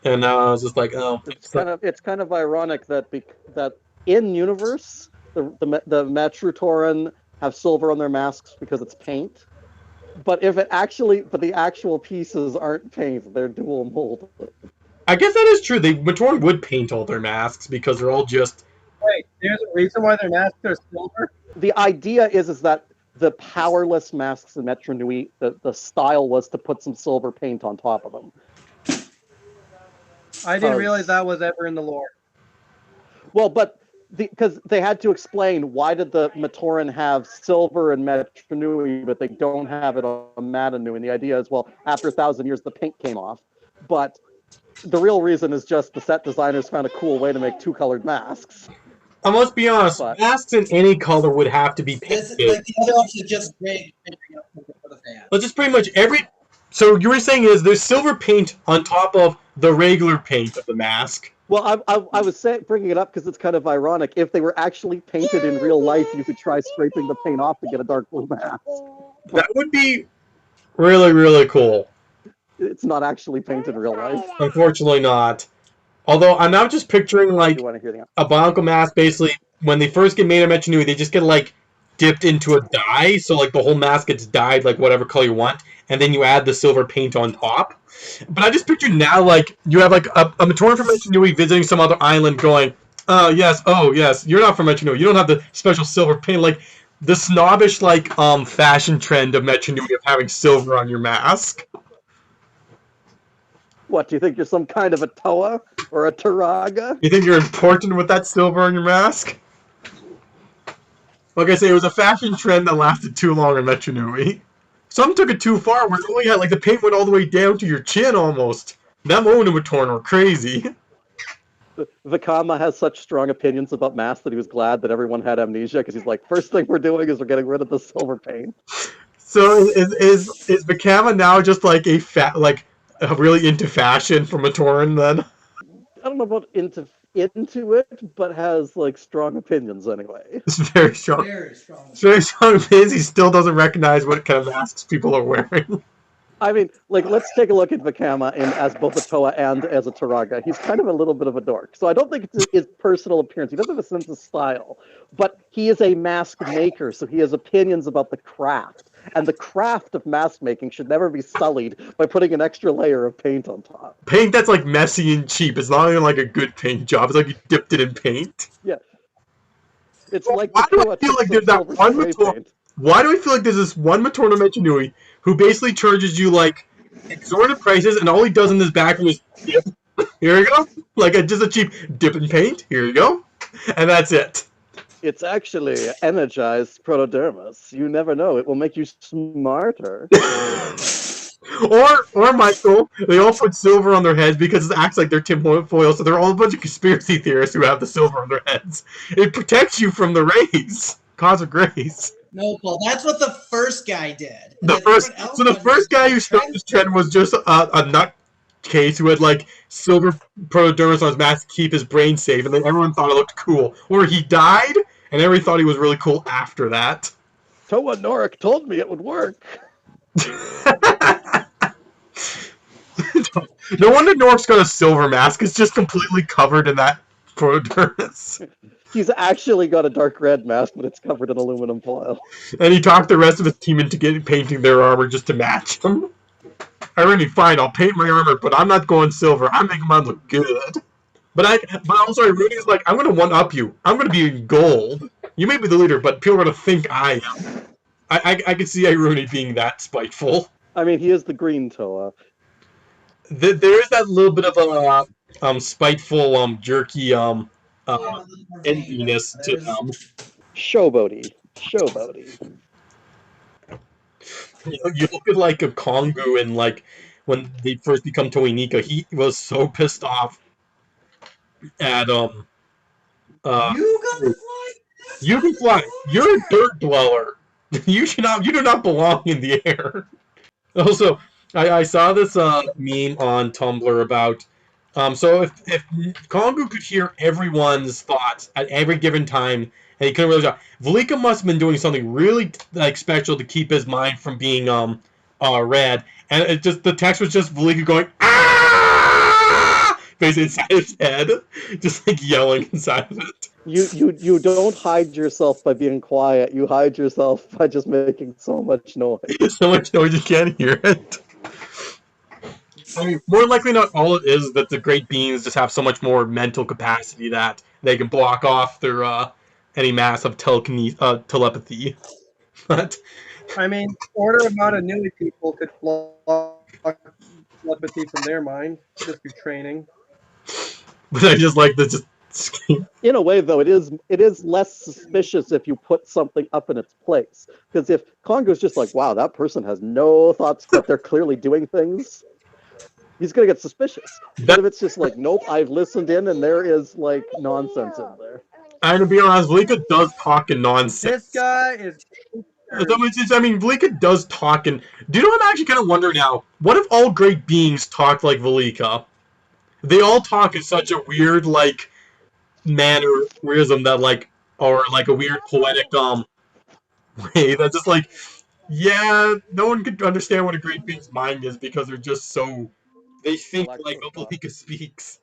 And I was just like, oh. It's kind of ironic that that in universe the Matrutoran have silver on their masks because it's paint, but the actual pieces aren't paint; they're dual molded. I guess that is true. Matoran would paint all their masks because they're all just. Wait, there's a reason why their masks are silver? The idea is that the powerless masks in Metro Nui, the style was to put some silver paint on top of them. I didn't realize that was ever in the lore. Well, but because they had to explain why did the Matoran have silver in Metro Nui, but they don't have it on Mata Nui. And the idea is, well, after 1,000 years, the paint came off. But the real reason is just the set designers found a cool way to make two-colored masks. And let's be honest, masks in any color would have to be painted. Like the other option is just gray for the fans. But just pretty much every. So you were saying is there's silver paint on top of the regular paint of the mask. Well, I was bringing it up because it's kind of ironic. If they were actually painted in real life, you could try scraping the paint off to get a dark blue mask. That would be really, really cool. It's not actually painted in real life. Unfortunately not. Although I'm now just picturing like a Bonkle mask. Basically, when they first get made of Metro Nui, they just get like dipped into a dye, so like the whole mask gets dyed like whatever color you want, and then you add the silver paint on top. But I just picture now like you have like a Matoran from Metro Nui visiting some other island, going, oh yes, you're not from Metro Nui, you don't have the special silver paint, like the snobbish like fashion trend of Metro Nui of having silver on your mask. What, do you think you're some kind of a Toa or a Turaga? You think you're important with that silver on your mask? Like I say, it was a fashion trend that lasted too long in Metro Nui. Some took it too far, where it had like the paint went all the way down to your chin almost. That moment with Torn were crazy. Vakama has such strong opinions about masks that he was glad that everyone had amnesia, because he's like, first thing we're doing is we're getting rid of the silver paint. So is Vakama now just like really into fashion from Matoran then? I don't know about into it, but has like strong opinions anyway. It's very strong. Very strong opinions. He still doesn't recognize what kind of masks people are wearing. I mean, like, let's take a look at Vakama as both a Toa and as a Turaga. He's kind of a little bit of a dork. So I don't think it's his personal appearance. He doesn't have a sense of style. But he is a mask maker, so he has opinions about the craft. And the craft of mask making should never be sullied by putting an extra layer of paint on top. Paint that's like messy and cheap. It's not even like a good paint job. It's like you dipped it in paint. Yeah. It's like why do I feel like there's that one Matoran? Why do I feel like there's this one Matoran of Metro Nui who basically charges you like exorbitant prices, and all he does in this background is dip. Here you go, like just a cheap dip in paint. Here you go, and that's it. It's actually energized protodermis. You never know; it will make you smarter. Or Michael, they all put silver on their heads because it acts like they're tinfoil, so they're all a bunch of conspiracy theorists who have the silver on their heads. It protects you from the rays, cosmic rays. No, Paul, that's what the first guy did. The first guy who started this trend was just a nutcase who had like silver protodermis on his mask to keep his brain safe, and then everyone thought it looked cool. Or he died, and everyone thought he was really cool after that. Toa Norik told me it would work. No wonder Nork's got a silver mask. It's just completely covered in that protodermis. He's actually got a dark red mask, but it's covered in aluminum foil. And he talked the rest of his team into painting their armor just to match him. Alrighty, fine, I'll paint my armor, but I'm not going silver. I'm making mine look good. But I'm sorry, Rudy's like, I'm gonna one-up you. I'm gonna be in gold. You may be the leader, but people are gonna think I am. I can see Iruni being that spiteful. I mean, he is the green Toa. There is that little bit of a spiteful, jerky, enviness to them. Showboaty. You look at like a Kongu and like when they first become Toinika, he was so pissed off at You can fly. You can fly. You're a dirt dweller. You do not belong in the air. Also, I saw this meme on Tumblr about so if Kongu could hear everyone's thoughts at every given time, and he couldn't really talk, Velika must have been doing something really like special to keep his mind from being red. And the text was just Velika going ah, basically inside his head, just like yelling inside of it. You don't hide yourself by being quiet. You hide yourself by just making so much noise. So much noise you can't hear it. I mean, more likely not all it is that the great beings just have so much more mental capacity that they can block off their any massive telepathy. But I mean, order amount of new people could block telepathy from their mind just through training. I just like the just. In a way, though, it is less suspicious if you put something up in its place. Because if Congo's just like, wow, that person has no thoughts, but they're clearly doing things, he's gonna get suspicious. But if it's just like, nope, I've listened in and there is like nonsense in there. And to be honest, Velika does talk in nonsense. This guy is. I mean, Velika does talk, and do you know what I'm actually kind of wondering now? What if all great beings talked like Velika? They all talk in such a weird, like, mannerism that, like, or like a weird poetic way that's just like, yeah, no one could understand what a great being's mind is because they're just so they think like Velika speaks.